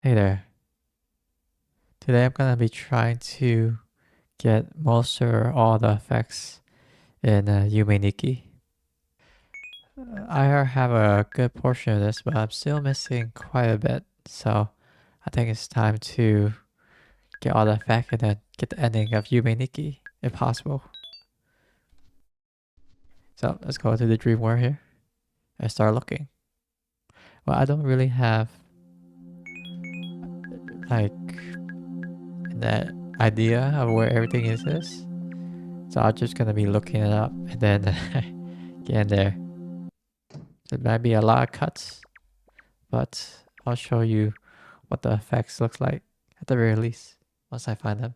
Hey there. Today I'm gonna be trying to get most or all the effects in Yume Nikki. I have a good portion of this, but I'm still missing quite a bit. So I think it's time to get all the effect and then get the ending of Yume Nikki, if possible. So let's go to the dream world here and start looking. Well, I don't really have like that idea of where everything is. So I'm just gonna be looking it up and then get in there. There might be a lot of cuts, but I'll show you what the effects look like at the very least once I find them.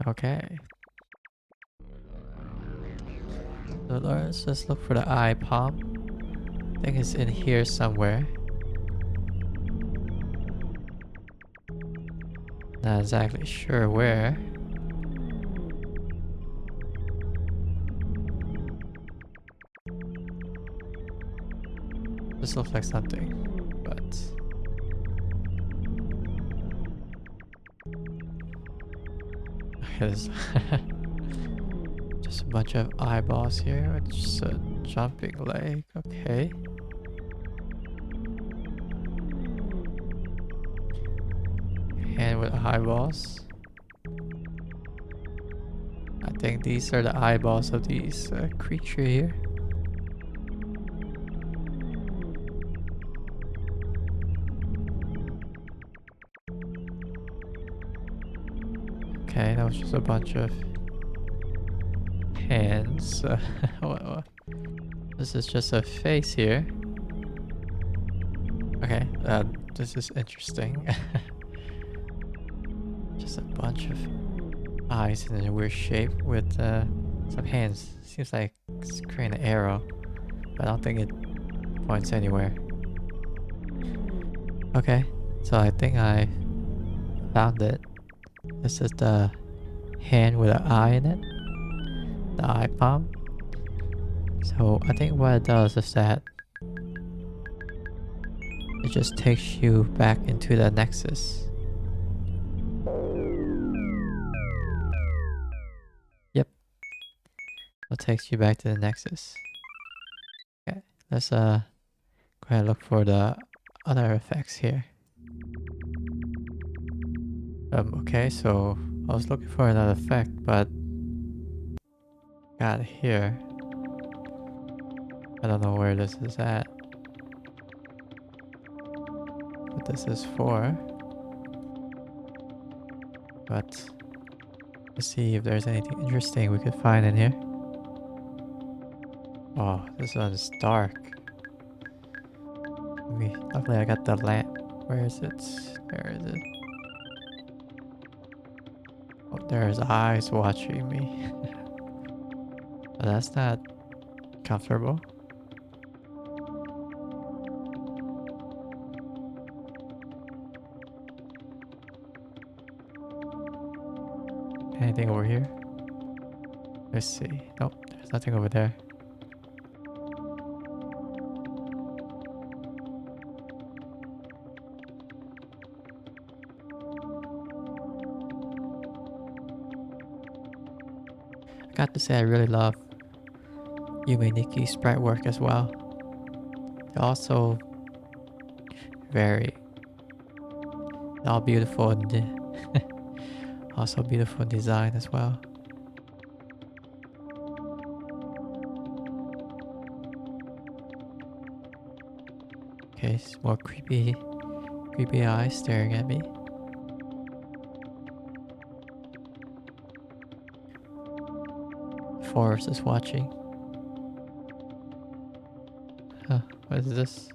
Okay. So let's just look for the eye palm. I think it's in here somewhere. Not exactly sure where. This looks like something, but there's just a bunch of eyeballs here. It's a jumping leg. Okay. Hand with eyeballs. I think these are the eyeballs of these creature here. Okay, that was just a bunch of hands. What? This is just a face here. Okay, this is interesting. Just a bunch of eyes in a weird shape with some hands. Seems like it's creating an arrow, but I don't think it points anywhere. Okay, so I think I found it. This is the hand with an eye in it, the eye palm. So I think what it does is that it just takes you back into the nexus. Yep, it takes you back to the nexus. Okay, let's go ahead and look for the other effects here. Okay, so I was looking for another effect, but got it here. I don't know where this is at. What this is for. But let's see if there's anything interesting we could find in here. Oh, this one's dark. Luckily I got the lamp. Where is it? Where is it? Oh, there's eyes watching me. But that's not comfortable. Anything over here? Let's see. Nope, there's nothing over there. I got to say I really love Yume Nikki's sprite work as well. They're also very all beautiful and also beautiful design as well. Okay, it's more creepy eyes staring at me. Forest is watching. Huh, what is this?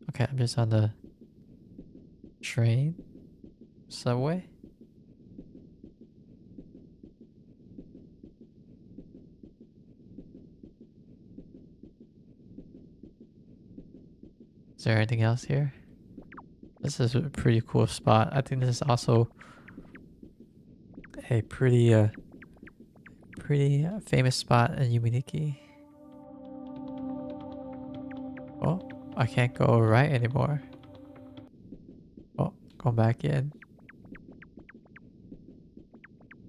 Okay, I'm just on the train, subway. Is there anything else here? This is a pretty cool spot. I think this is also a pretty famous spot in Yume Nikki. Oh, I can't go right anymore. Oh, go back in.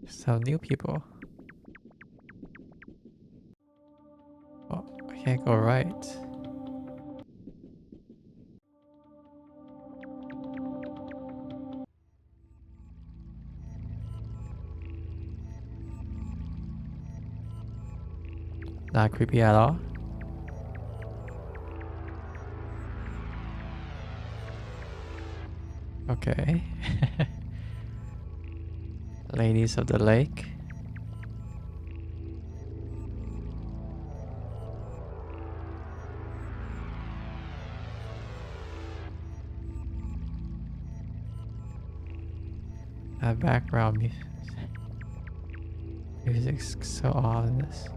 Some new people. Oh, I can't go right. Not creepy at all. Okay. Ladies of the Lake. Background music's so ominous.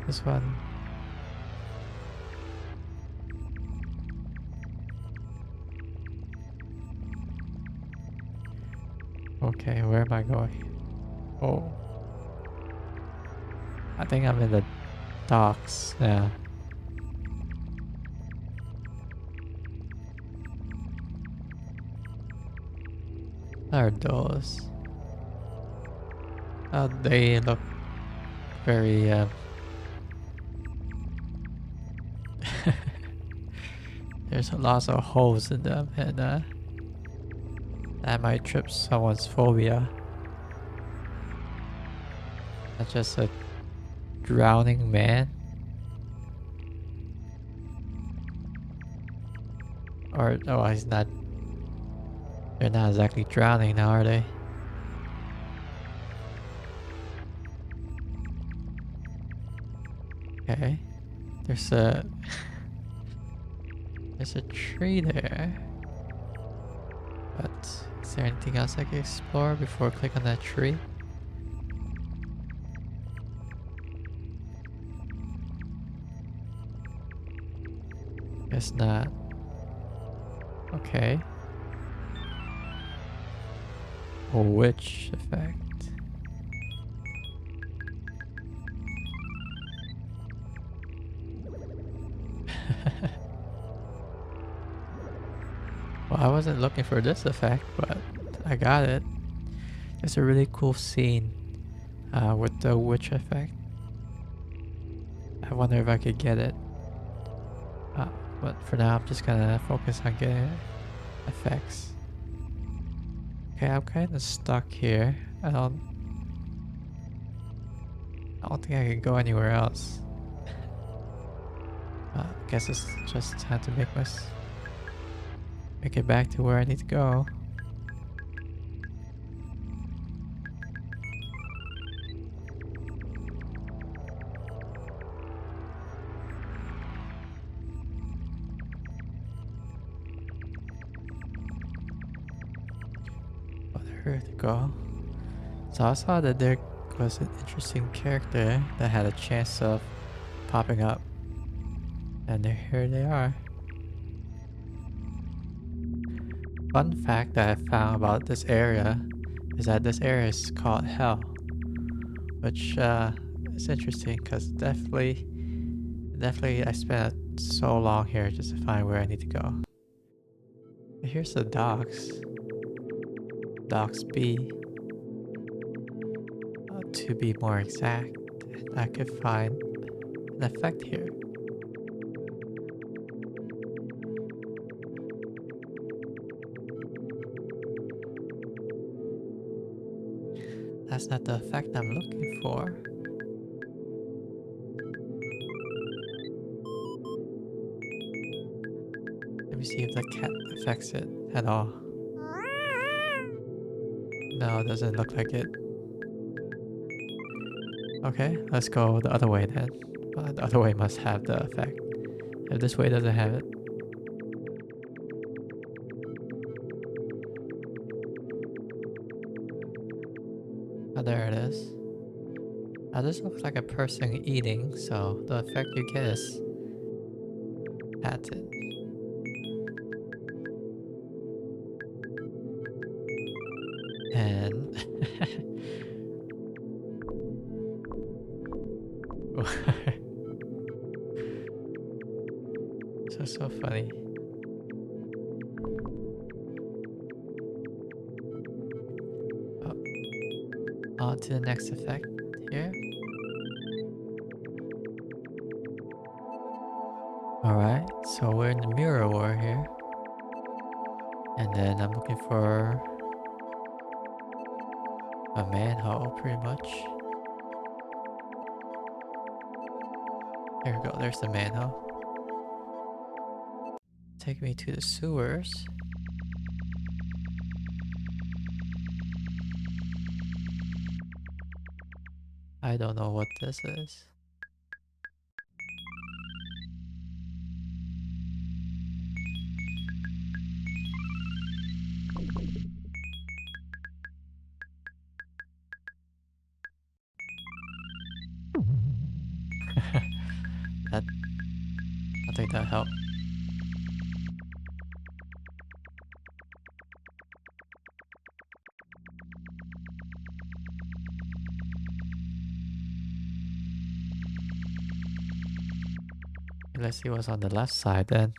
This one. Okay, where am I going? Oh. I think I'm in the docks now. What are those? Oh, they look very there's lots of holes in them, and that might trip someone's phobia. That's just a drowning man. Or, oh, he's not. They're not exactly drowning now, are they? Okay. There's a there's a tree there. But is there anything else I can explore before I click on that tree? Guess not. Okay. A witch effect. Well, I wasn't looking for this effect, but I got it. It's a really cool scene with the witch effect. I wonder if I could get it. But for now, I'm just gonna focus on getting effects. Okay, I'm kind of stuck here. I don't think I can go anywhere else. I guess it's just time to make it back to where I need to go. Where to go? So I saw that there was an interesting character that had a chance of popping up. And here they are. Fun fact that I found about this area is that this area is called Hell. Which is interesting because definitely I spent so long here just to find where I need to go. Here's the docks. Docks B. To be more exact, I could find an effect here. That's not the effect I'm looking for. Let me see if the cat affects it at all. No, it doesn't look like it. Okay, let's go the other way then. The other way must have the effect. If this way doesn't have it. Oh, there it is. Now this looks like a person eating, so the effect you get is patent. And so funny. Oh, on to the next effect here. Alright, so we're in the mirror war here. And then I'm looking for a manhole, pretty much. There we go, there's the manhole. Take me to the sewers. I don't know what this is. That, I think that helped. Let's see what's on the left side then.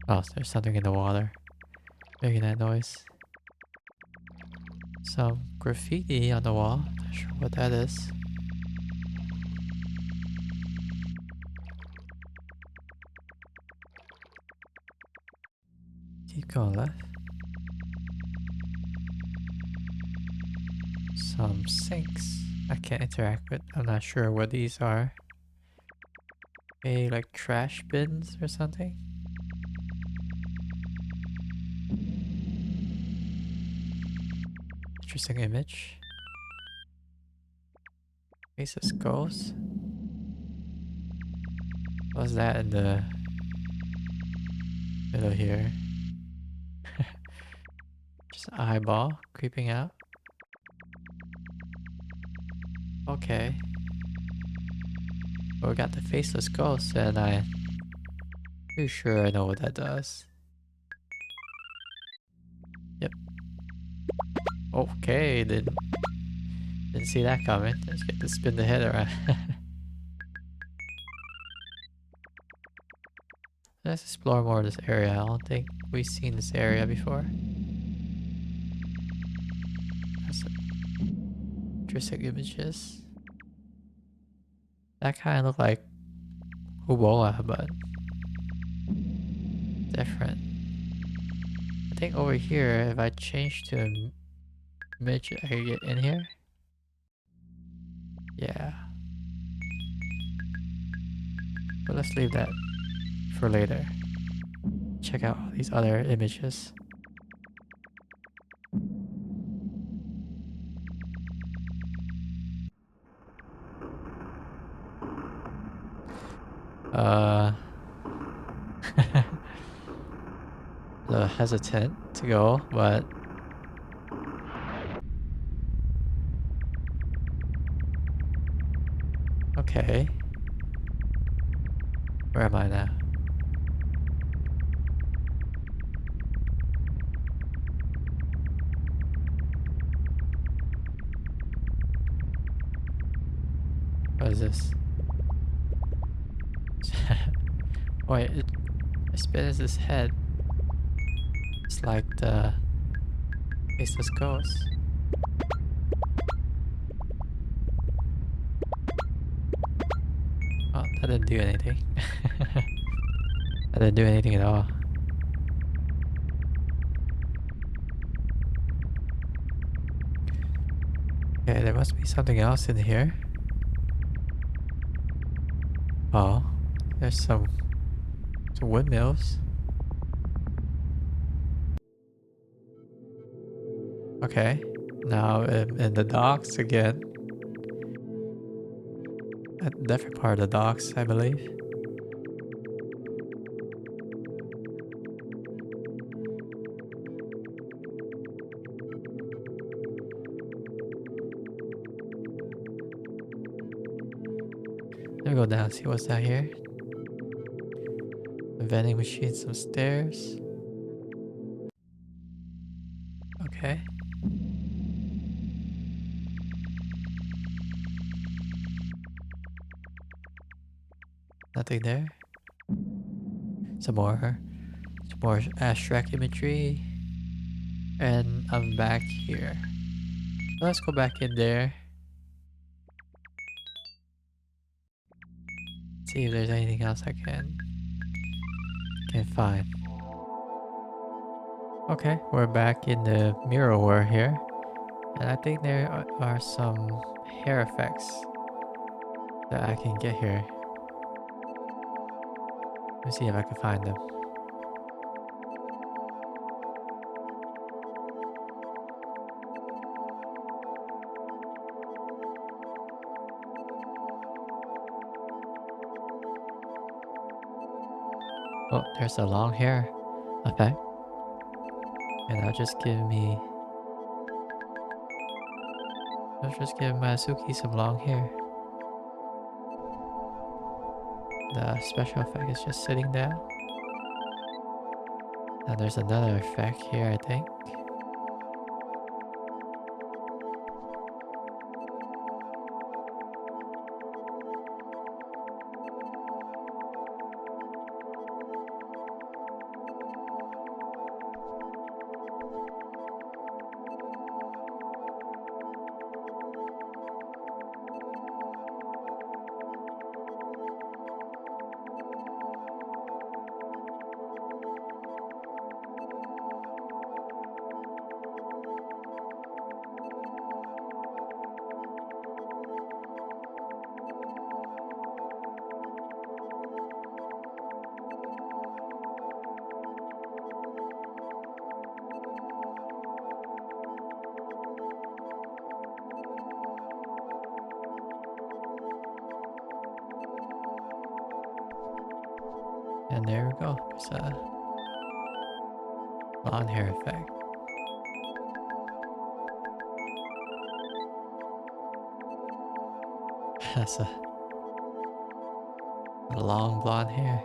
Oh, there's something in the water making that noise. Some graffiti on the wall. Not sure what that is. Keep going left. Some sinks I can't interact with. I'm not sure what these are. Maybe like trash bins or something? Interesting image. Face of skulls. What's that in the middle here? Just an eyeball creeping out. Okay. Well, we got the faceless ghost, and I'm pretty sure I know what that does. Yep. Okay, didn't see that coming. Let's get to spin the head around. Let's explore more of this area. I don't think we've seen this area before. That's interesting images. That kind of looked like Ubola, but different. I think over here, if I change to a midget, I can get in here. Yeah. But let's leave that for later. Check out all these other images. A little hesitant to go, but okay. Where am I now? What is this? Wait, it spins his head. It's like the faceless ghost. Oh, that didn't do anything. That didn't do anything at all. Okay, there must be something else in here. Oh, there's some windmills. Okay, now in the docks again. A different part of the docks, I believe. go down, see what's down here. A vending machine, some stairs. Okay. Nothing there. Some more abstract imagery. And I'm back here. Let's go back in there. See if there's anything else I can find. Okay, we're back in the mirror war here. And I think there are some hair effects that I can get here. Let's see if I can find them. Oh, there's a long hair effect. And that'll just give Masuki some long hair. The special effect is just sitting down. And there's another effect here, I think. And there we go. It's a blonde hair effect. That's a long blonde hair.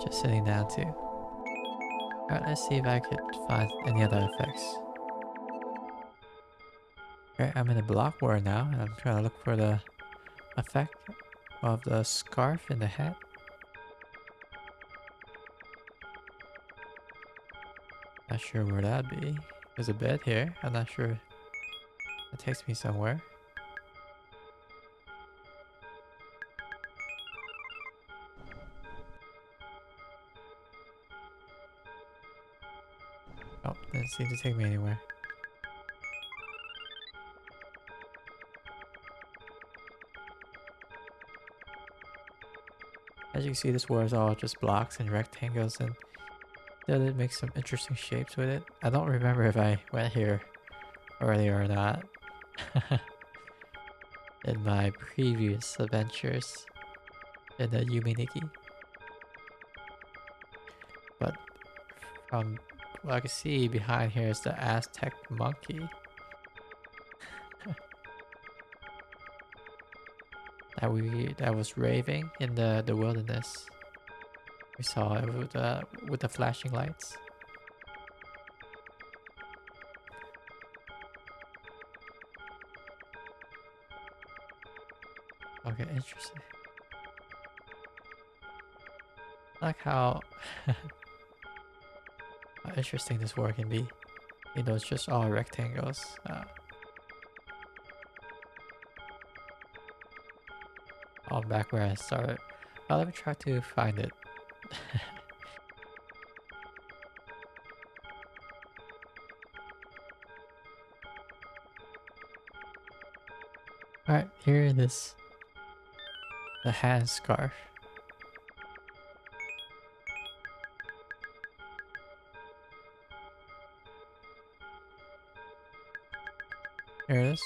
Just sitting down too. Alright, let's see if I could find any other effects. Alright, I'm in a block war now, and I'm trying to look for the effect of the scarf and the hat. Not sure where that'd be. There's a bed here. I'm not sure. It takes me somewhere. Oh, doesn't seem to take me anywhere. As you can see, this war is all just blocks and rectangles, and then it makes some interesting shapes with it. I don't remember if I went here earlier or not in my previous adventures in the Yume Nikki. But from what I can see behind here is the Aztec monkey. that was raving in the wilderness. We saw it with the flashing lights. Okay, interesting. I like how interesting this war can be. You know, it's just all rectangles. All back where I started. Well, let me try to find it. Alright, here it is. The hand scarf. Here it is.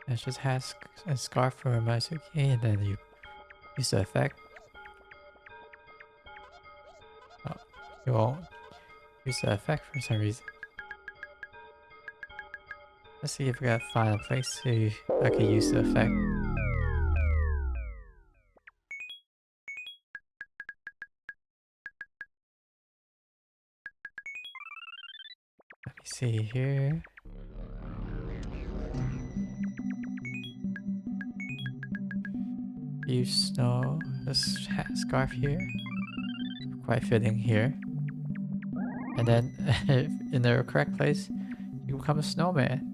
It just has a scarf for Masuki, and then you use the effect. Oh, you won't use the effect for some reason. Let's see if we gotta find a place I can use the effect. See here. Use snow, this scarf here. Quite fitting here. And then in the correct place, you become a snowman.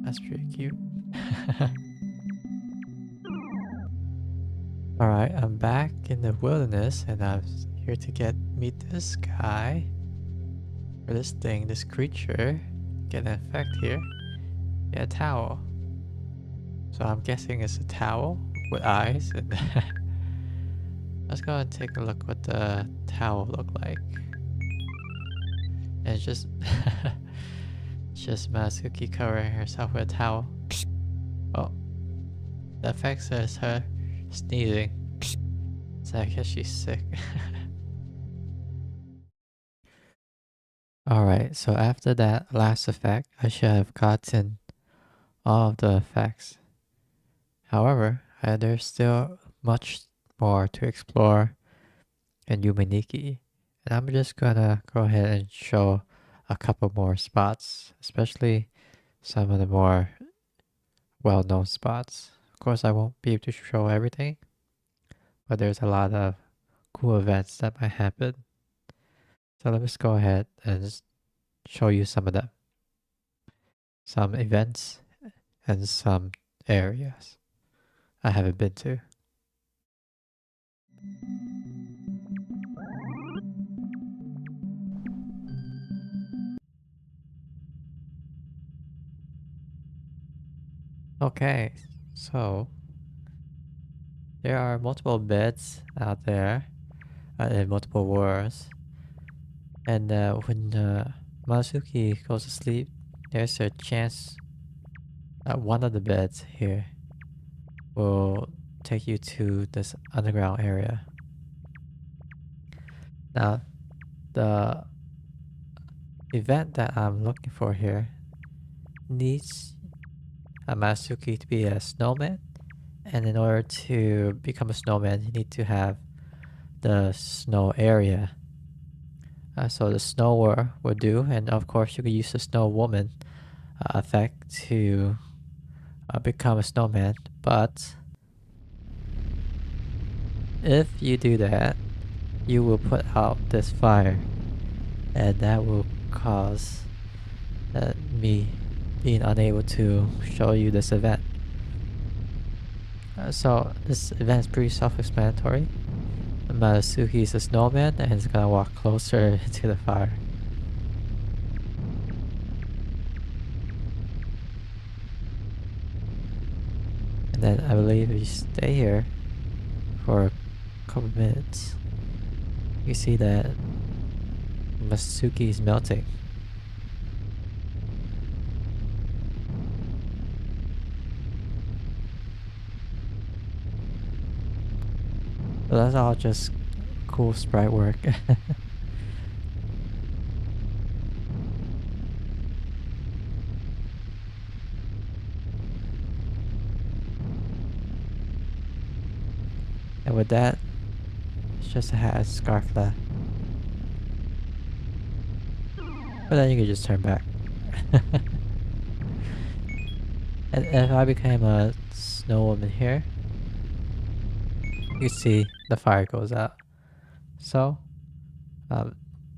That's pretty cute. Alright, I'm back in the wilderness and I'm here to meet this guy. Or this thing, this creature. Get an effect here. Get a towel. So I'm guessing it's a towel with eyes. And let's go and take a look what the towel look like. And it's just just Masuki covering herself with a towel. Oh, the effect says her sneezing. So I guess she's sick. Alright, so after that last effect, I should have gotten all of the effects. However, there's still much more to explore in Yume Nikki. And I'm just gonna go ahead and show a couple more spots, especially some of the more well-known spots. Of course, I won't be able to show everything, but there's a lot of cool events that might happen. So let me just go ahead and just show you some of them. Some events and some areas I haven't been to. Okay, so there are multiple beds out there in multiple worlds. And when Masuki goes to sleep, there's a chance that one of the beds here will take you to this underground area. Now, the event that I'm looking for here needs a Masuki to be a snowman, and in order to become a snowman, you need to have the snow area. So the snower will do, and of course you can use the snow woman effect to become a snowman. But if you do that, you will put out this fire, and that will cause me being unable to show you this event. So this event is pretty self-explanatory. Masuki is a snowman and is gonna walk closer to the fire. And then I believe if you stay here for a couple minutes, you see that Masuki is melting. But that's all just cool sprite work. And with that, it's just a hat and scarf left. But then you can just turn back. And if I became a snow woman here, you see the fire goes out. So,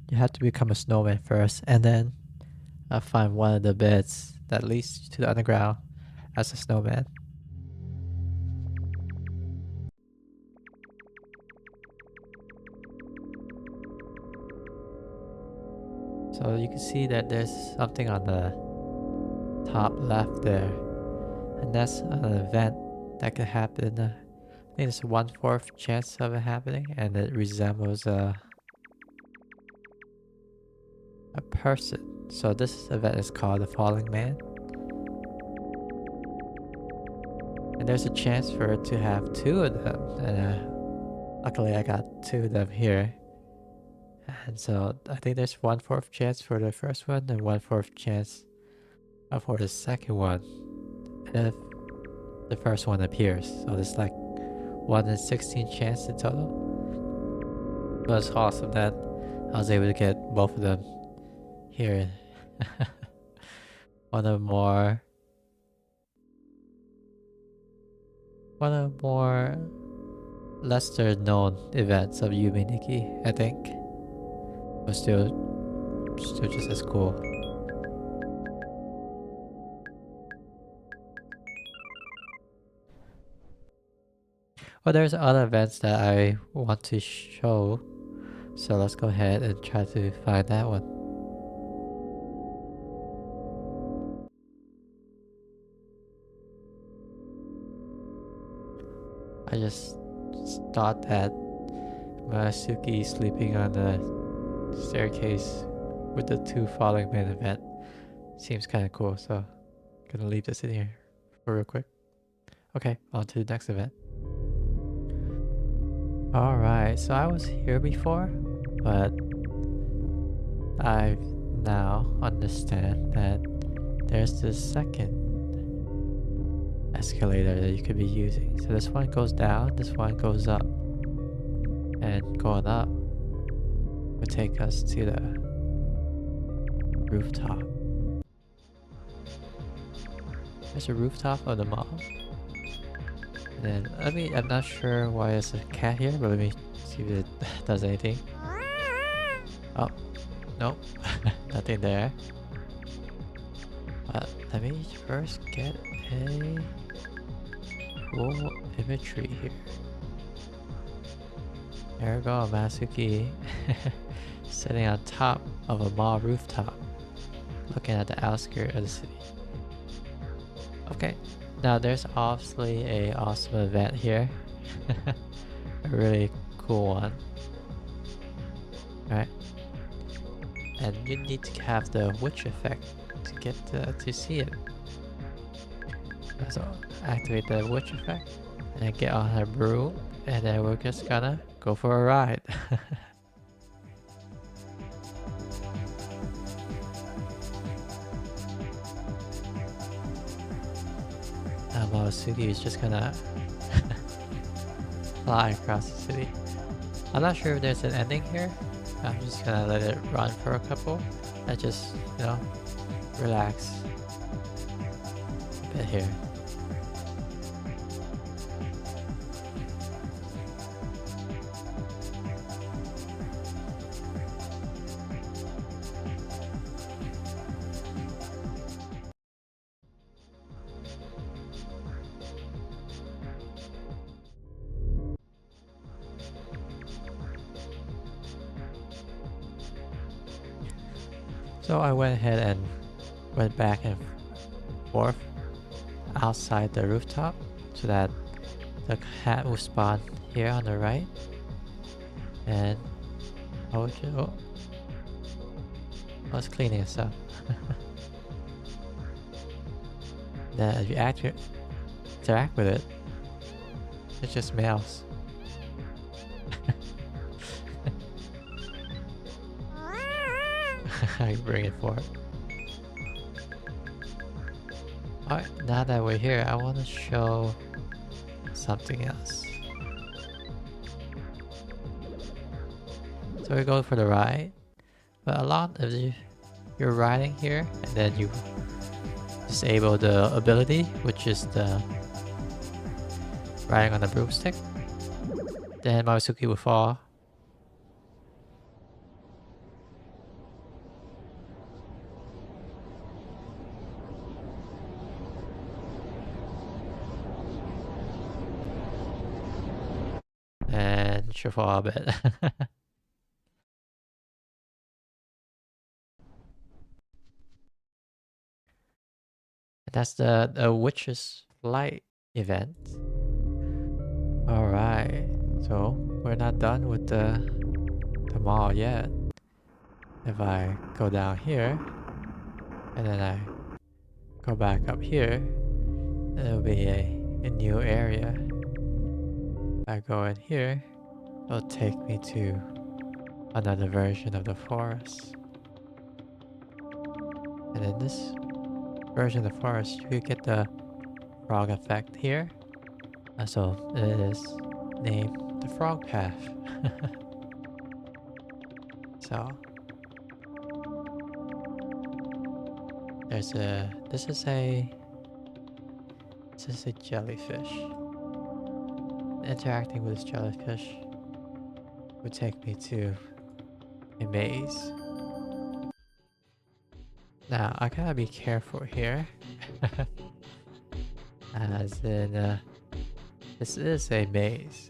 you have to become a snowman first, and then find one of the beds that leads to the underground as a snowman. So you can see that there's something on the top left there, and that's an event that could happen. I think it's 1/4 chance of it happening, and it resembles a person. So this event is called the Falling Man. And there's a chance for it to have two of them, and luckily I got two of them here. And so I think there's 1/4 chance for the first one and 1/4 chance for the second one if the first one appears. So there's like 1 in 16 chance in total. was awesome that I was able to get both of them here. one of the more lesser known events of Yume Nikki, I think. But still just as cool. Well, there's other events that I want to show, so let's go ahead and try to find that one. I just thought that Masuki sleeping on the staircase with the two falling men event seems kind of cool, so gonna leave this in here for real quick. Okay, on to the next event. Alright, so I was here before, but I now understand that there's this second escalator that you could be using. So this one goes down, this one goes up. And going up would take us to the rooftop. There's a rooftop of the mall. And then I'm not sure why there's a cat here, but let me see if it does anything. Oh, nope, nothing there. But let me first get a cool imagery here. There we go, Masuki sitting on top of a mall rooftop, looking at the outskirts of the city. Okay, now there's obviously a awesome event here. A really cool one. Alright. And you need to have the witch effect to get to see it. So activate the witch effect and then get on her broom, and then we're just gonna go for a ride. Masuki is just gonna fly across the city. I'm not sure if there's an ending here. I'm just gonna let it run for a couple and just, you know, relax a bit here. So I went ahead and went back and forth outside the rooftop so that the cat will spawn here on the right. And I was cleaning this up. Then as you interact with it, it just meows. I bring it forward. Alright, now that we're here, I want to show something else. So we go for the ride, but a lot of you're riding here, and then you disable the ability, which is the riding on the broomstick. Then Masuki will fall. And she'll fall a bit. That's the Witch's Flight event. Alright, so we're not done with the mall yet. If I go down here, and then I go back up here, it'll be a new area. If I go in here, it'll take me to another version of the forest. And in this version of the forest, you get the frog effect here. So it is named the frog path. So there's a this is a jellyfish. Interacting with this jellyfish would take me to a maze. Now I gotta be careful here. As in this is a maze.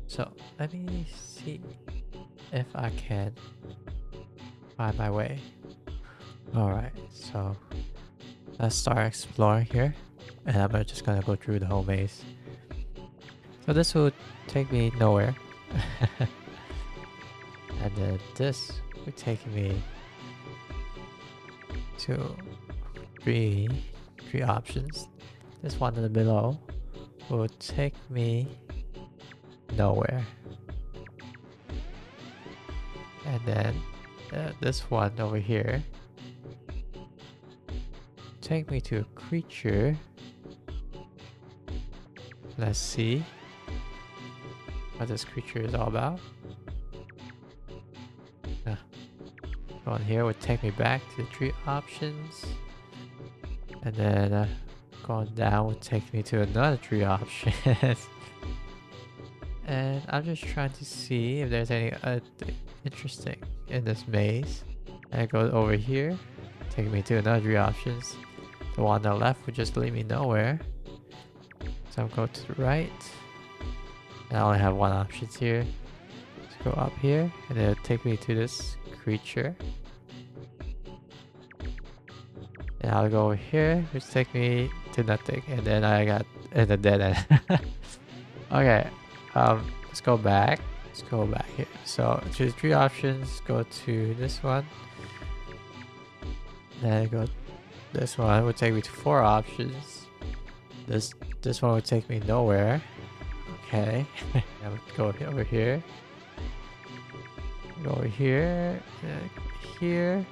So let me see if I can find my way. Alright, so let's start exploring here. And I'm just gonna go through the whole maze. So this will take me nowhere. And then this would take me to three options. This one in the below will take me nowhere. And then this one over here take me to a creature. Let's see what this creature is all about. One here would take me back to the 3 options. And then going down would take me to another 3 options. And I'm just trying to see if there's any interesting in this maze. And it goes over here, taking me to another 3 options. The one on the left would just lead me nowhere. So I'm going to the right. And I only have 1 option here. Let's go up here, and it'll take me to this creature. And I'll go over here, which take me to nothing. And then I got in the dead end. Okay, let's go back. Let's go back here. So choose 3 options. Go to this one. Then go. This one would take me to 4 options. This one would take me nowhere. Okay. I would go over here. Go over here. Here.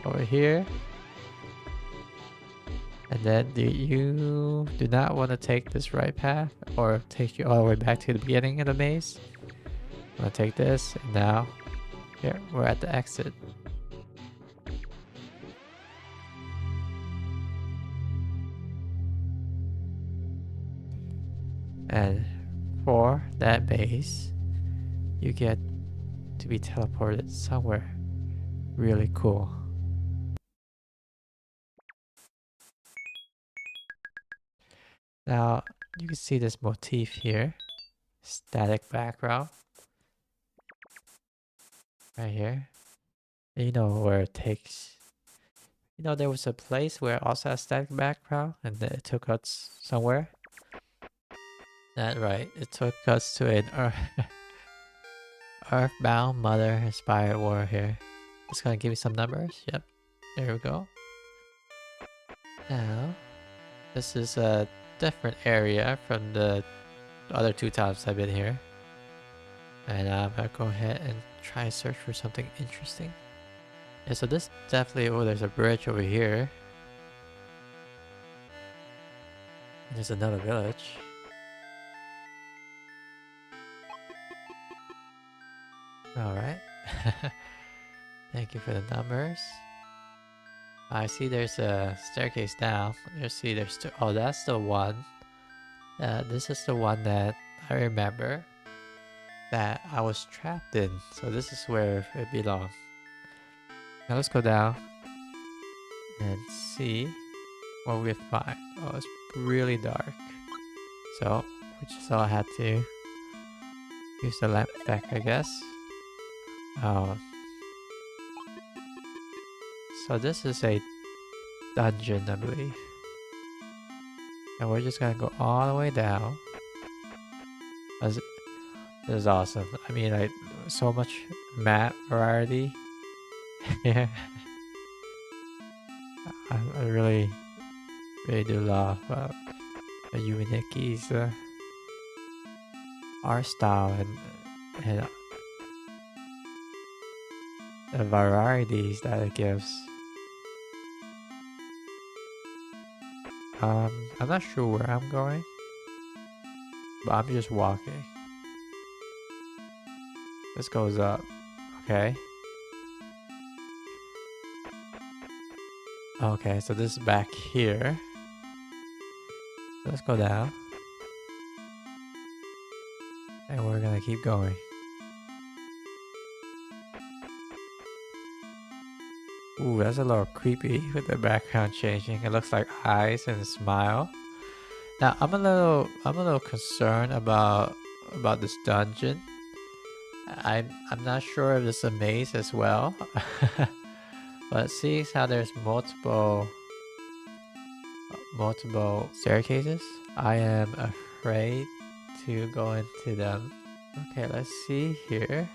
Over here. And then you do not want to take this right path or take you all the way back to the beginning of the maze. I'm gonna take this, and now here we're at the exit. And for that maze, you get to be teleported somewhere really cool. Now, you can see this motif here. Static background. Right here. And you know where it takes. You know there was a place where it also has static background and then it took us somewhere. That's right. It took us to an Earthbound Mother inspired world here. It's gonna give me some numbers. Yep. There we go. Now, this is a different area from the other 2 times I've been here. And I'm gonna go ahead and try and search for something interesting. Yeah, so this definitely, oh, there's a bridge over here. There's another village. Alright. Thank you for the numbers. I see there's a staircase down. There's two. Oh, that's the one. This is the one that I remember that I was trapped in. So this is where it belongs. Now let's go down and see what we find. Oh, it's really dark. So we just all had to use the lamp effect, I guess. So this is a dungeon, I believe. And we're just gonna go all the way down. This is awesome. I mean, like, so much map variety. Yeah. I really do love Yume Nikki's art style and the varieties that it gives. I'm not sure where I'm going, but I'm just walking. This goes up. Okay. Okay, so this is back here. Let's go down. And we're gonna keep going. Ooh, that's a little creepy with the background changing. It looks like eyes and a smile. Now I'm a little concerned about this dungeon. I'm not sure if it's a maze as well. But seeing how there's multiple staircases, I am afraid to go into them. Okay, let's see here.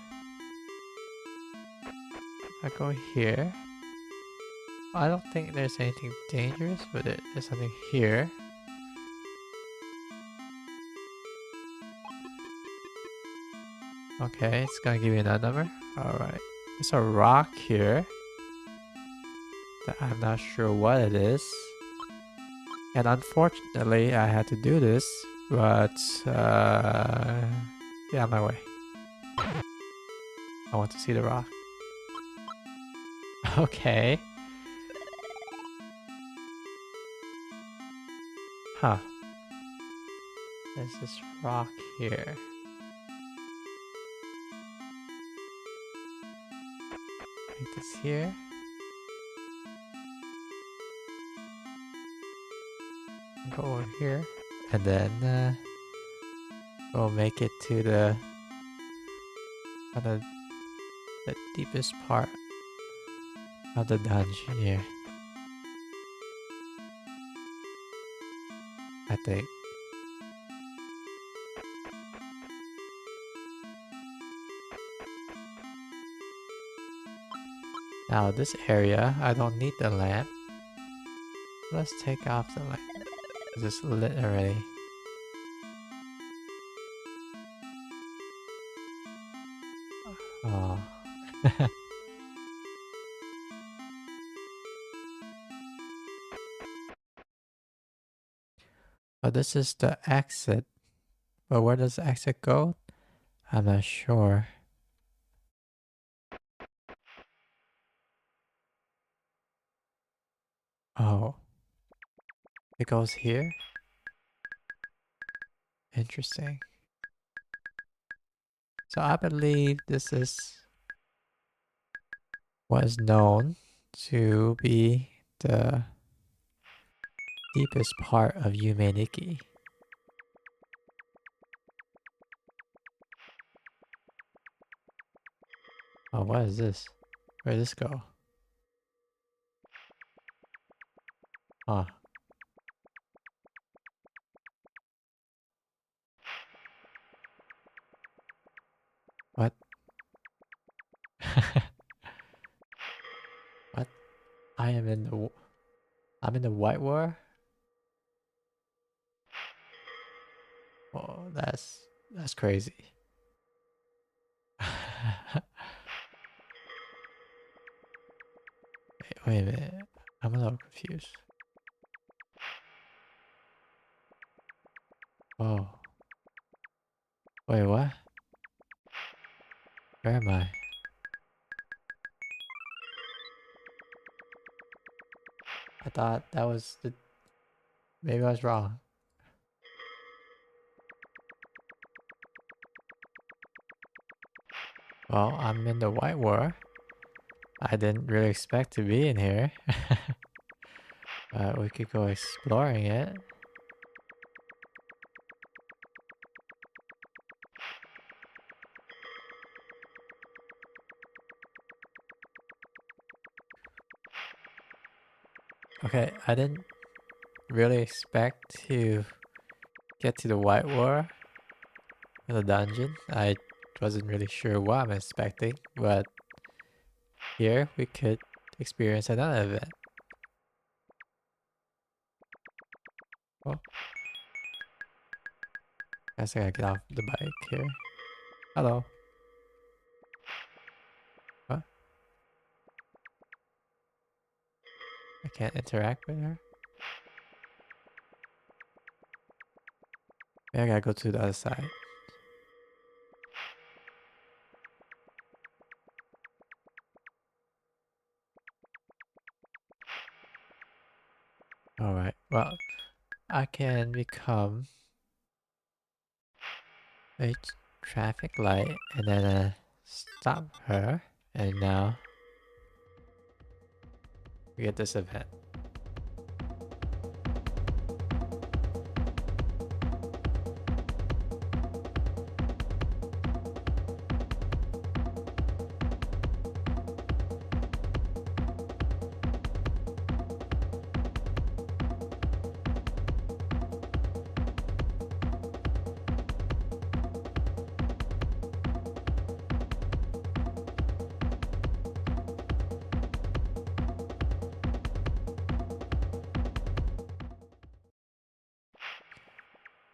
If I go here, I don't think there's anything dangerous, but there's something here. Okay, it's gonna give me another number. Alright. There's a rock here that I'm not sure what it is. And unfortunately, I had to do this, but get out of my way. I want to see the rock. Okay. Huh. There's this rock here. Like this here. Go over here. And then we'll make it to the deepest part of the dungeon here. I think. Now this area, I don't need the lamp. Let's take off the lamp. It's lit already. Oh. But this is the exit. But where does the exit go? I'm not sure. Oh. It goes here? Interesting. So I believe this is what is known to be the deepest part of Yume Nikki. Oh, what is this? Where did this go? Huh. What? What? I'm in the white war? Oh, that's crazy. Wait a minute. I'm a little confused. Oh. Wait, what? Where am I? I thought that was the... Maybe I was wrong. Well, I'm in the white war. I didn't really expect to be in here. But we could go exploring it. Okay, I didn't really expect to get to the white war in the dungeon. I wasn't really sure what I'm expecting, but here we could experience another event. Oh, guess I gotta get off the bike here. Hello. What? I can't interact with her? Maybe I gotta go to the other side. I can become a traffic light and then stop her, and now we get this event.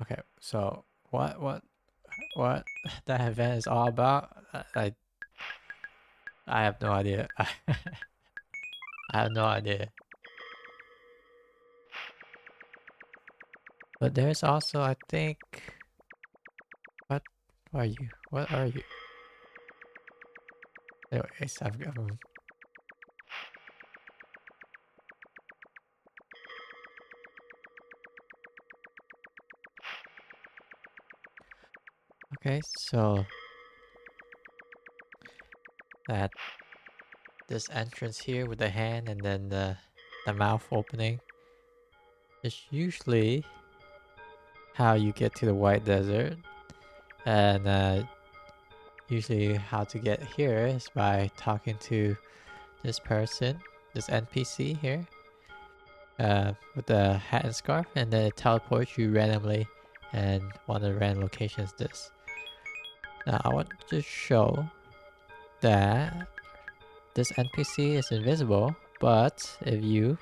Okay, so what that event is all about, I have no idea. I have no idea. But there's also, I think, what are you? What are you? Anyways, I've got okay, so that this entrance here with the hand and then the mouth opening is usually how you get to the White Desert, and usually how to get here is by talking to this person, this NPC here, with the hat and scarf, and then it teleports you randomly, and one of the random locations is this. Now I want to show that this NPC is invisible, but if you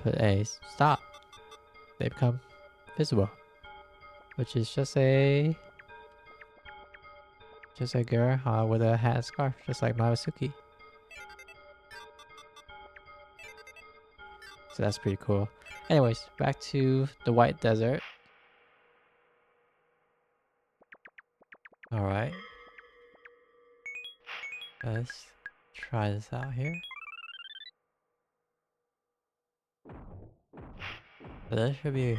put a stop, they become visible, which is just a girl with a hat and scarf, just like Mawasuki. So that's pretty cool. Anyways, back to the White Desert. Alright. Let's try this out here. So there should be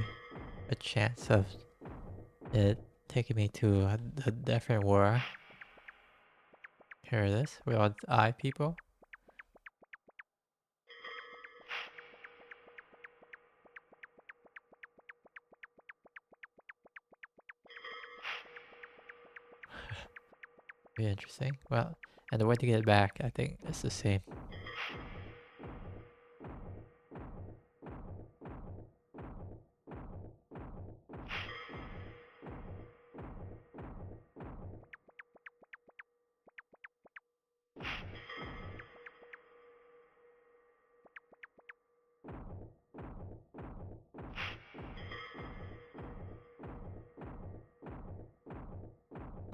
a chance of it taking me to a different world. Here it is. We all eye people. Be interesting. Well, and the way to get it back, I think it's the same.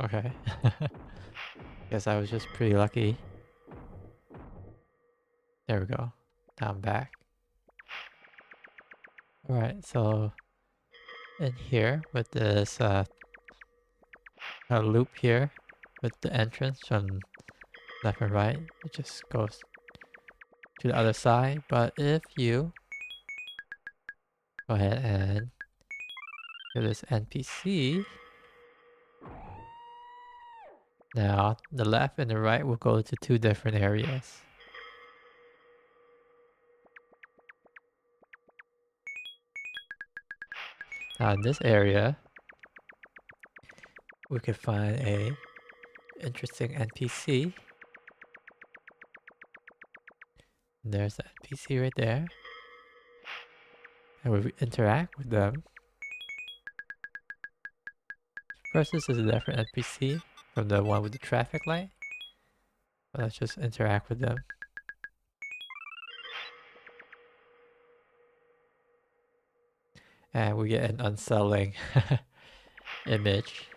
Okay. Guess I was just pretty lucky. There we go. Now I'm back. Alright, so in here with this loop here with the entrance from left and right, it just goes to the other side. But if you go ahead and give this NPC, now the left and the right will go to two different areas. Now in this area, we could find a interesting NPC. And there's the NPC right there. And we interact with them. First, this is a different NPC from the one with the traffic light. But let's just interact with them. And we get an unsettling image.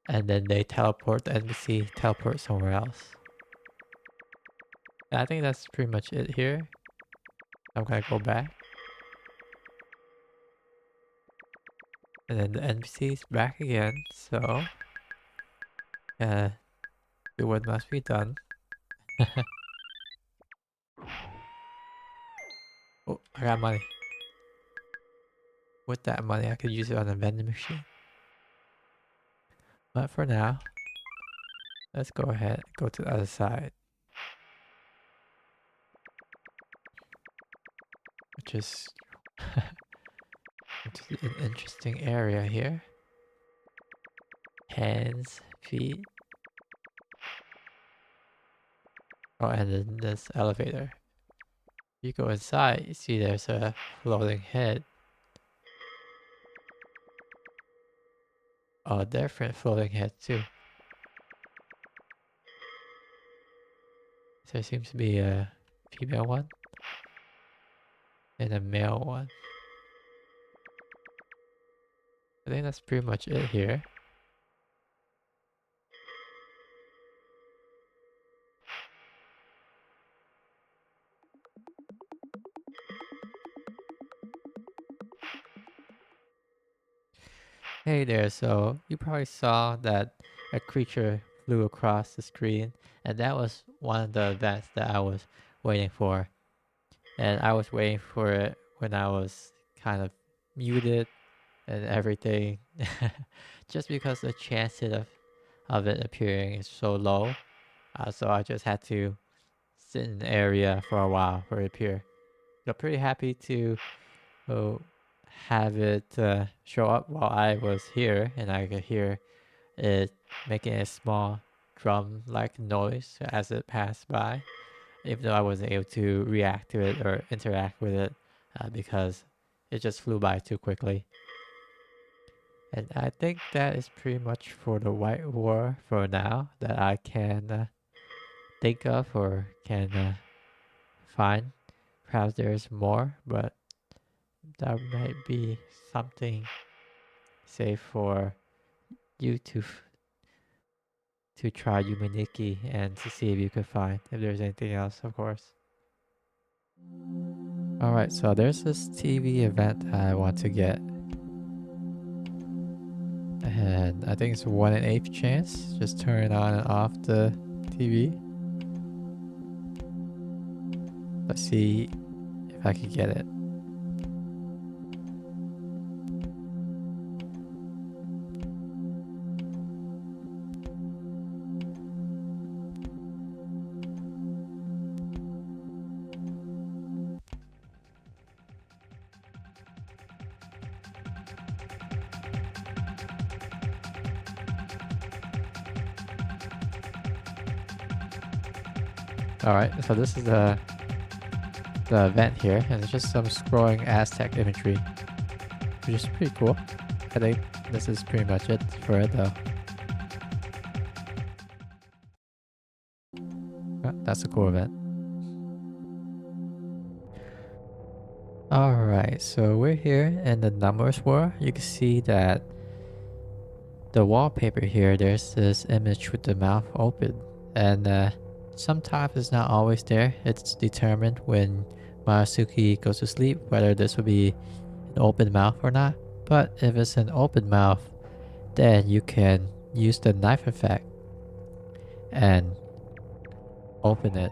And then they teleport, the NPC teleport somewhere else. And I think that's pretty much it here. I'm gonna go back. And then the NPC is back again, so do what must be done. Oh, I got money. With that money, I could use it on a vending machine. But for now, let's go ahead and go to the other side. Which is an interesting area here. Hands, feet. Oh, and then this elevator. You go inside, you see there's a floating head. Oh, a different floating head too. So there seems to be a female one and a male one. I think that's pretty much it here. Hey there, so you probably saw that a creature flew across the screen, and that was one of the events that I was waiting for. And I was waiting for it when I was kind of muted and everything, just because the chances of it appearing is so low. So I just had to sit in the area for a while for it to appear. So pretty happy to uh, have it show up while I was here, and I could hear it making a small drum-like noise as it passed by, even though I wasn't able to react to it or interact with it because it just flew by too quickly. And I think that is pretty much for the White War for now that I can think of or can find. Perhaps there's more, but that might be something, say, for you to try Yume Nikki and to see if you could find if there's anything else, of course. Alright, so there's this TV event I want to get. And I think it's 1 in 8 chance. Just turn on and off the TV. Let's see if I can get it. Alright, so this is the event here, and it's just some scrolling Aztec imagery, which is pretty cool. I think this is pretty much it for it though. That's a cool event. Alright, so we're here in the numbers war. You can see that the wallpaper here, there's this image with the mouth open, and sometimes it's not always there. It's determined when Marasuki goes to sleep whether this will be an open mouth or not. But if it's an open mouth, then you can use the knife effect and open it.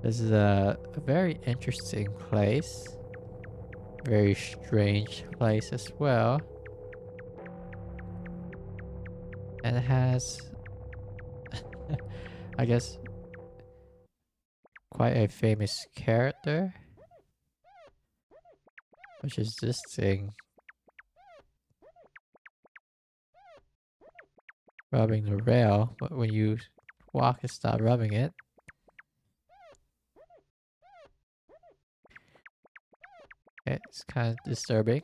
This is a very interesting place. Very strange place as well. And it has, I guess, quite a famous character, which is this thing rubbing the rail, but when you walk and stop rubbing it, it's kind of disturbing.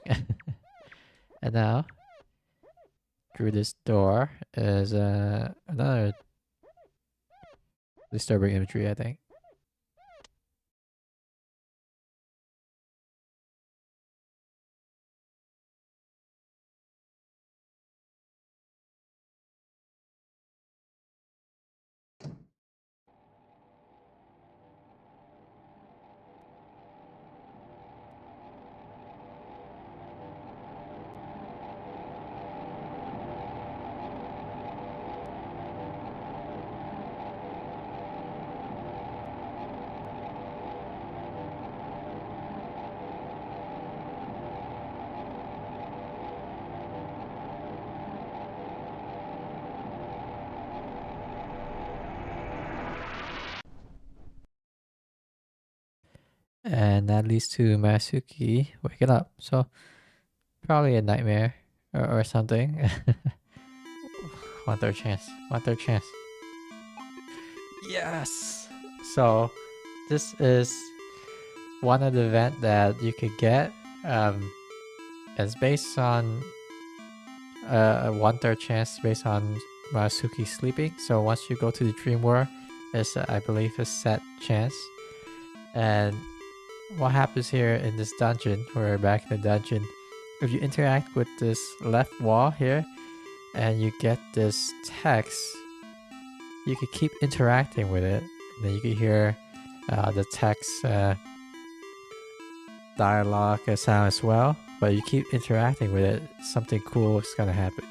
And now, through this door is another disturbing imagery, I think. And that leads to Masuki waking up. So probably a nightmare or something. One third chance. One third chance. Yes! So this is one of the event that you could get. It's based on a one third chance based on Masuki sleeping. So once you go to the dream world, it's I believe a set chance. And what happens here in this dungeon, we're back in the dungeon, if you interact with this left wall here and you get this text, you could keep interacting with it. And then you can hear the text dialogue sound as well, but you keep interacting with it, something cool is gonna happen.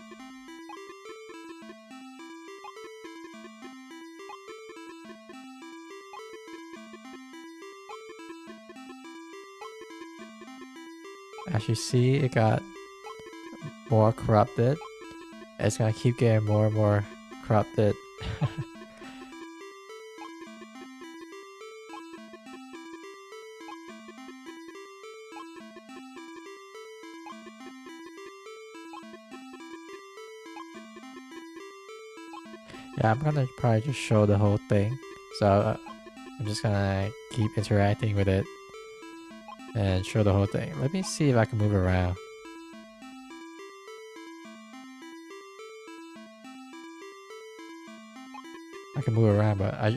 As you see, it got more corrupted. It's gonna keep getting more and more corrupted. Yeah, I'm gonna probably just show the whole thing. So I'm just gonna keep interacting with it and show the whole thing. Let me see if I can move around. I can move around, but I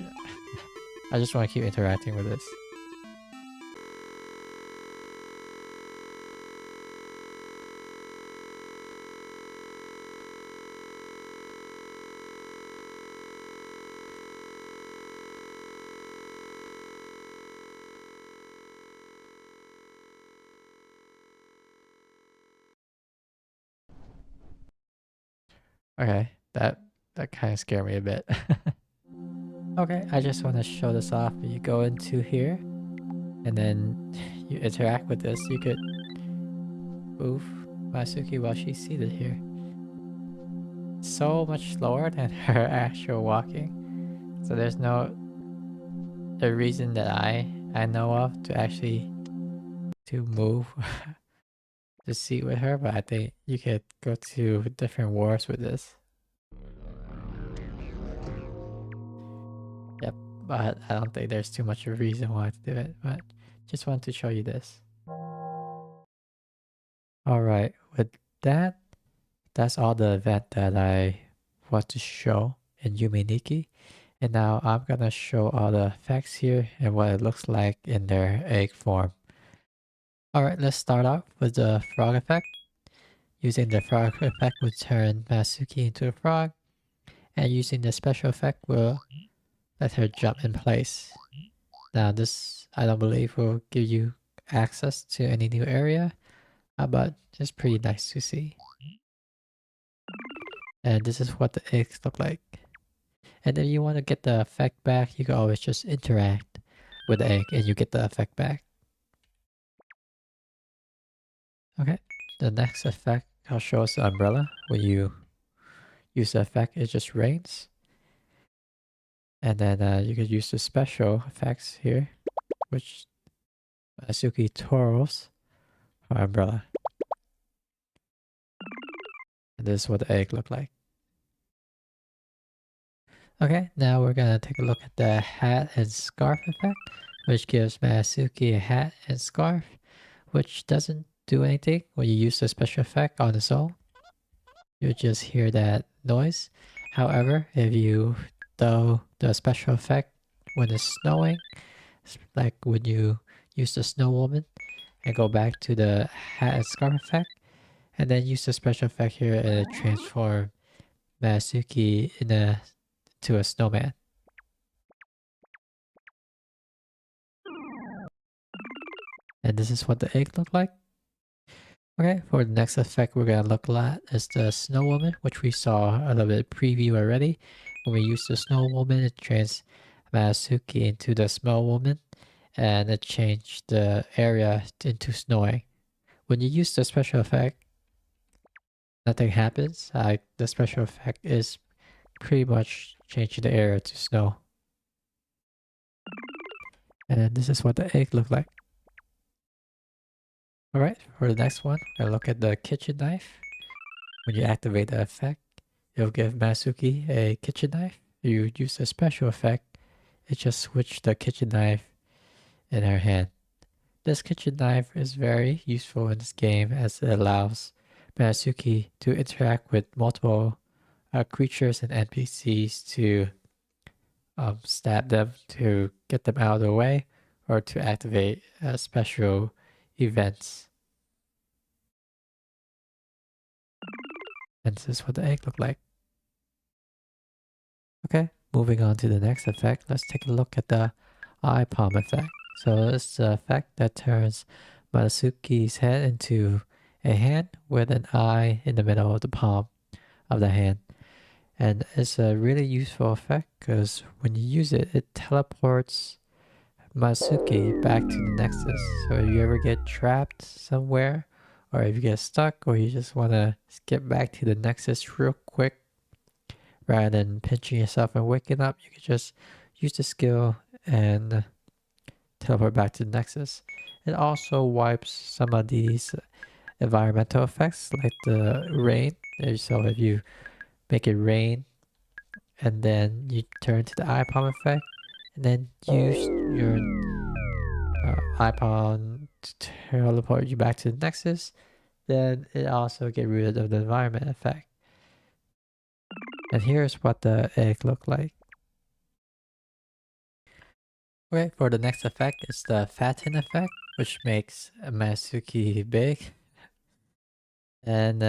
just want to keep interacting with this. Okay, that kind of scared me a bit. Okay, I just want to show this off. You go into here, and then you interact with this. You could move Masuki while she's seated here. So much slower than her actual walking. So there's no a reason that I know of to actually to move the seat with her, but I think you could go to different wars with this. Yep, but I don't think there's too much of a reason why to do it, but just want to show you this. Alright, with that, that's all the event that I want to show in Yume Nikki. And now I'm gonna show all the effects here and what it looks like in their egg form. Alright, let's start off with the frog effect. Using the frog effect will turn Masuki into a frog, and using the special effect will let her jump in place. Now this, I don't believe, will give you access to any new area, but it's pretty nice to see. And this is what the eggs look like. And if you want to get the effect back, you can always just interact with the egg and you get the effect back. Okay, the next effect I'll show us the umbrella. When you use the effect, it just rains. And then you could use the special effects here, which Asuki twirls her umbrella. And this is what the egg looked like. Okay, now we're gonna take a look at the hat and scarf effect, which gives Masuki a hat and scarf, which doesn't do anything when you use the special effect on its own. You just hear that noise. However, if you do the special effect when it's snowing, like when you use the snow woman and go back to the hat and scarf effect, and then use the special effect here and transform Masuki to a snowman. And this is what the egg looked like. Okay, for the next effect we're gonna look at is the Snow Woman, which we saw a little bit preview already. When we use the Snow Woman, it turns Masuki into the Snow Woman, and it changed the area into snowing. When you use the special effect, nothing happens. The special effect is pretty much changing the area to snow. And this is what the egg looked like. Alright, for the next one, we're gonna look at the kitchen knife. When you activate the effect, it'll give Masuki a kitchen knife. If you use a special effect, it just switched the kitchen knife in her hand. This kitchen knife is very useful in this game as it allows Masuki to interact with multiple creatures and NPCs to stab them to get them out of the way or to activate special events. And this is what the egg looked like. Okay, moving on to the next effect, let's take a look at the eye palm effect. So it's the effect that turns Masuki's head into a hand with an eye in the middle of the palm of the hand. And it's a really useful effect because when you use it, it teleports Masuki back to the Nexus. So if you ever get trapped somewhere, or if you get stuck, or you just want to get back to the Nexus real quick, rather than pinching yourself and waking up, you can just use the skill and teleport back to the Nexus. It also wipes some of these environmental effects like the rain. So if you make it rain and then you turn to the eye palm effect and then use your eye palm to teleport you back to the Nexus, then it also get rid of the environment effect. And here's what the egg looked like. Okay, for the next effect, it's the fatten effect, which makes Masuki big. And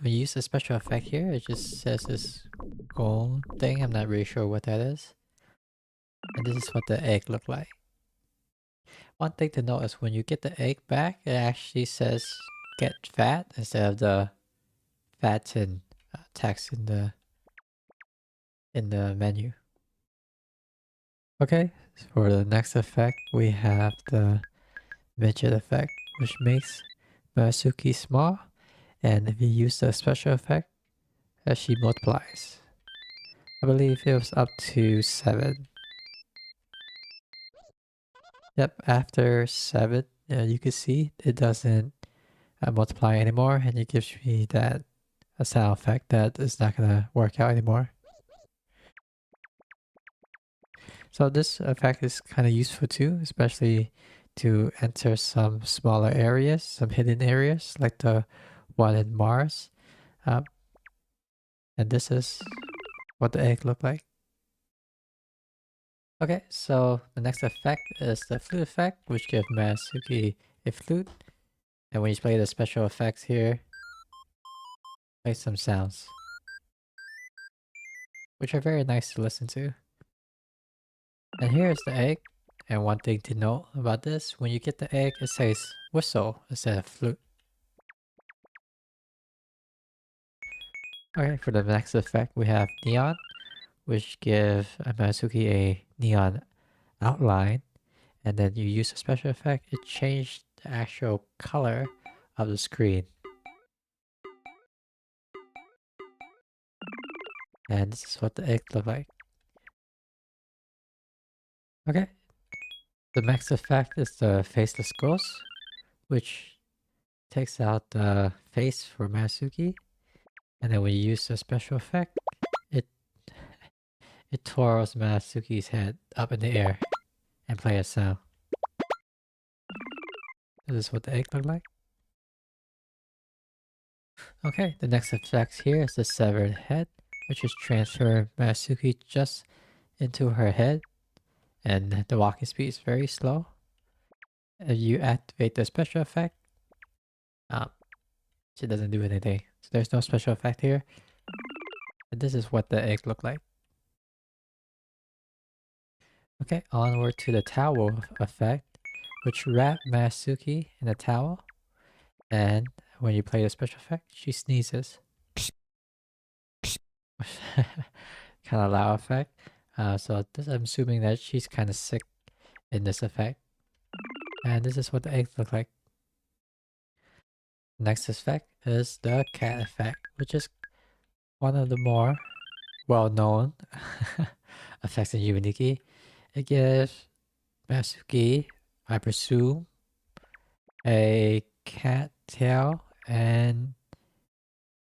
we use a special effect here. It just says this gold thing. I'm not really sure what that is. And this is what the egg looked like. One thing to note is when you get the egg back, it actually says get fat instead of the fatten text in the menu. Okay, so for the next effect, we have the midget effect, which makes Masuki small. And if you use the special effect, she multiplies. I believe it was up to 7. Yep, after 7, you can see it doesn't multiply anymore, and it gives me that a sound effect that is not gonna work out anymore. So this effect is kind of useful too, especially to enter some smaller areas, some hidden areas like the one in Mars. And this is what the egg looked like. Okay, so the next effect is the flute effect, which gives Masuki a flute. And when you play the special effects here, play some sounds, which are very nice to listen to. And here's the egg. And one thing to note about this, when you get the egg, it says whistle instead of flute. Okay, for the next effect, we have neon, which give Masuki a neon outline. And then you use a special effect, it changed the actual color of the screen. And this is what the egg look like. Okay. The next effect is the faceless ghost, which takes out the face for Masuki. And then when you use the special effect, it it twirls Masuki's head up in the air and play a sound. This is what the egg look like. Okay, the next effect here is the severed head, which is transfer Masuki just into her head. And the walking speed is very slow. If you activate the special effect, um, she doesn't do anything. So there's no special effect here. And this is what the egg look like. Okay, onward to the towel effect, which wrap Masuki in a towel. And when you play the special effect, she sneezes. Kind of loud effect. So this, I'm assuming that she's kind of sick in this effect. And this is what the eggs look like. Next effect is the cat effect, which is one of the more well-known effects in Yume Nikki. It gives Masuki, I presume, a cat tail and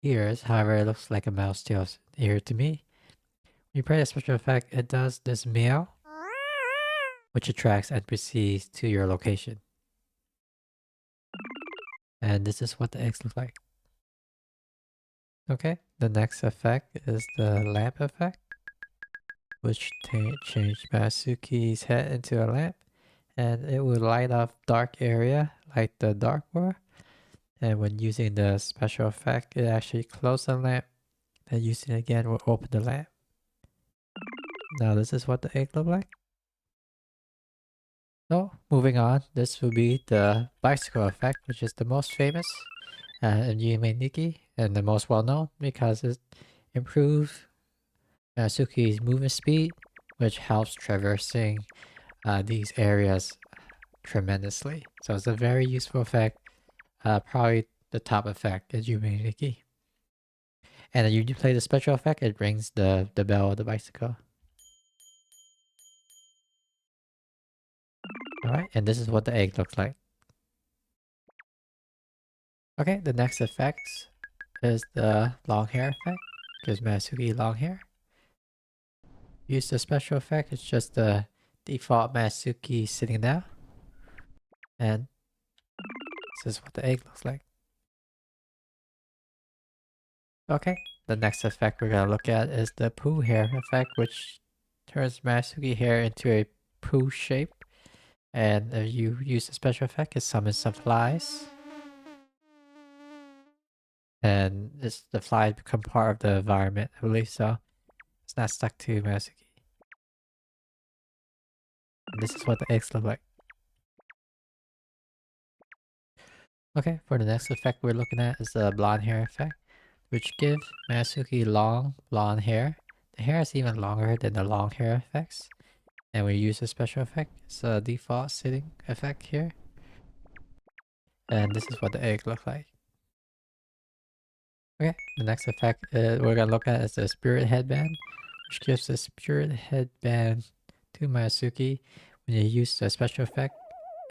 ears. However, it looks like a mouse tail here to me. When you play a special effect, it does this meow, which attracts NPCs to your location. And this is what the eggs look like. Okay, the next effect is the lamp effect, which changed Masuki's head into a lamp, and it will light up dark area like the dark world. And when using the special effect, it actually closes the lamp, then using it again will open the lamp. Now this is what the egg look like. So moving on, this will be the bicycle effect, which is the most famous in Yume Nikki and the most well known because it improves Suki's movement speed, which helps traversing these areas tremendously. So it's a very useful effect, probably the top effect in Yume Nikki. And then you play the special effect, it rings the bell of the bicycle. Alright, and this is what the egg looks like. Okay, the next effect is the long hair effect. Gives Masuki long hair. Use the special effect, it's just the default Masuki sitting down. And this is what the egg looks like. Okay, the next effect we're gonna look at is the poo hair effect, which turns Masuki hair into a poo shape. And if you use the special effect, it summons some flies. And the flies become part of the environment, I believe so. It's not stuck to Masuki. And this is what the eggs look like. Okay, for the next effect we're looking at is the blonde hair effect, which gives Masuki long blonde hair. The hair is even longer than the long hair effects. And we use a special effect. It's a default sitting effect here. And this is what the egg looks like. Okay, the next effect we're gonna look at is the spirit headband, which gives the spirit headband to Masuki. When you use the special effect,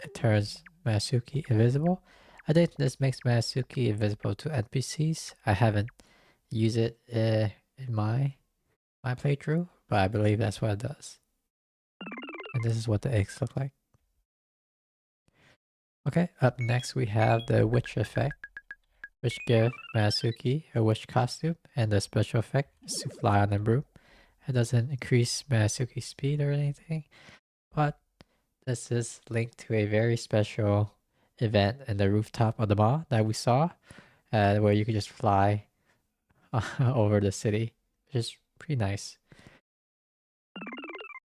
it turns Masuki invisible. I think this makes Masuki invisible to NPCs. I haven't used it in my playthrough, but I believe that's what it does. And this is what the eggs look like. Okay, up next we have the witch effect, which gives Masuki a witch costume, and the special effect is to fly on a broom. It doesn't increase Masuki's speed or anything, but this is linked to a very special event in the rooftop of the mall that we saw, where you could just fly over the city, which is pretty nice.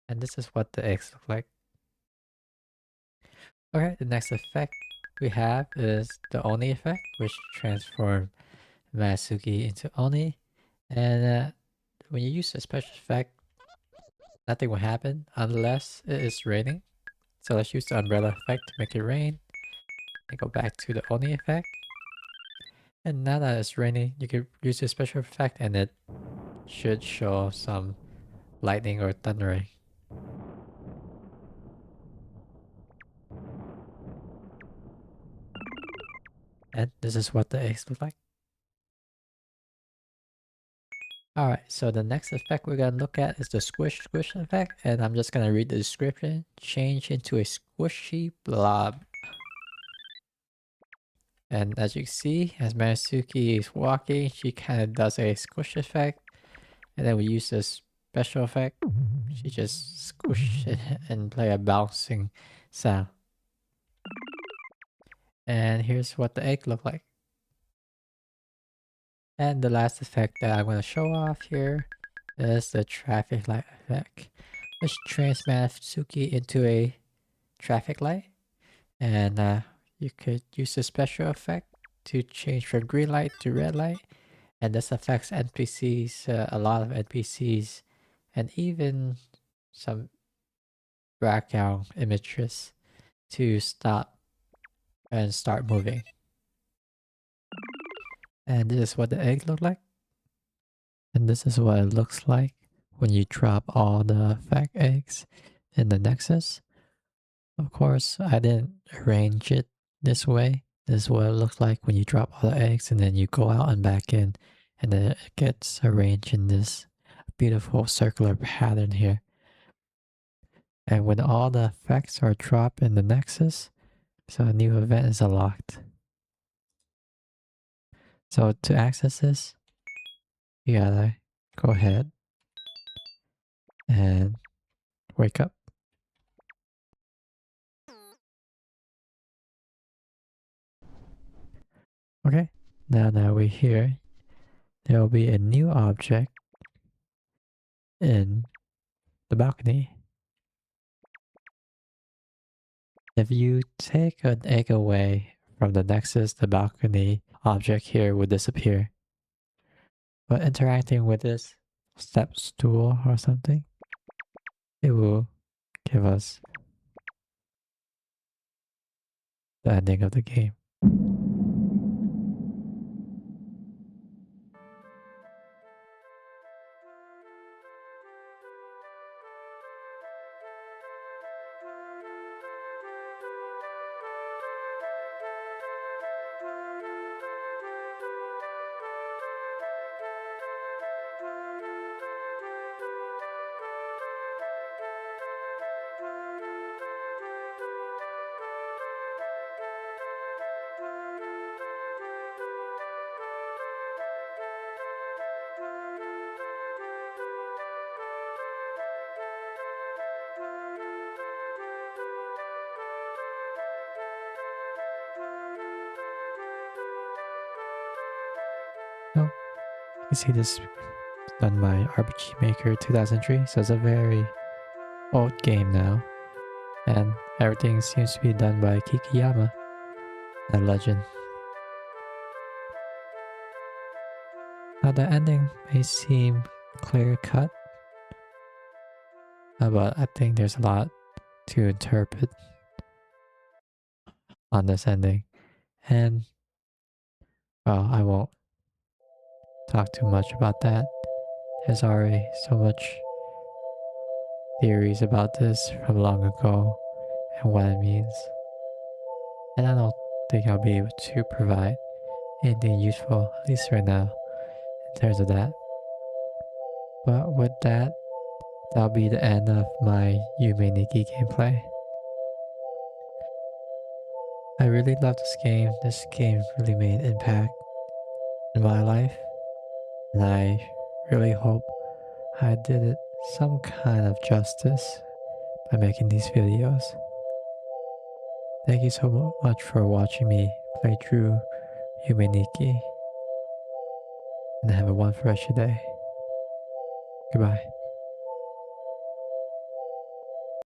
And this is what the eggs look like. Okay, the next effect we have is the Oni effect, which transforms Masuki into Oni. And when you use a special effect, nothing will happen unless it is raining. So let's use the umbrella effect to make it rain. And go back to the Oni effect. And now that it's raining, you can use a special effect and it should show some lightning or thundering. And this is what the eggs look like. Alright, so the next effect we're gonna look at is the squish squish effect, and I'm just gonna read the description. Change into a squishy blob. And as you can see, as Masuki is walking, she kind of does a squish effect. And then we use this special effect. She just squish it and play a bouncing sound. And here's what the egg look like. And the last effect that I'm going to show off here is the traffic light effect, which turns Matsuki into a traffic light. And you could use a special effect to change from green light to red light. And this affects NPCs, a lot of NPCs, and even some background images to stop and start moving. And this is what the egg look like. And this is what it looks like when you drop all the fake eggs in the Nexus. Of course, I didn't arrange it this way. This is what it looks like when you drop all the eggs and then you go out and back in, and then it gets arranged in this beautiful circular pattern here. And when all the effects are dropped in the nexus, so a new event is unlocked. So to access this, you gotta go ahead and wake up. Okay, now that we're here, there will be a new object in the balcony. If you take an egg away from the nexus, the balcony object here would disappear. But interacting with this step stool or something, it will give us the ending of the game. Oh, you see this done by RPG Maker 2003, so it's a very old game now. And everything seems to be done by Kikiyama, that legend. Now the ending may seem clear cut, but I think there's a lot to interpret on this ending. And well, I won't talk too much about that. There's already so much theories about this from long ago and what it means. And I don't think I'll be able to provide anything useful, at least right now, in terms of that. But with that, that'll be the end of my Yume Nikki gameplay. I really love this game. This game really made an impact in my life. And I really hope I did it some kind of justice by making these videos. Thank you so much for watching me play through Yume Nikki. And have a wonderful rest of your day. Goodbye.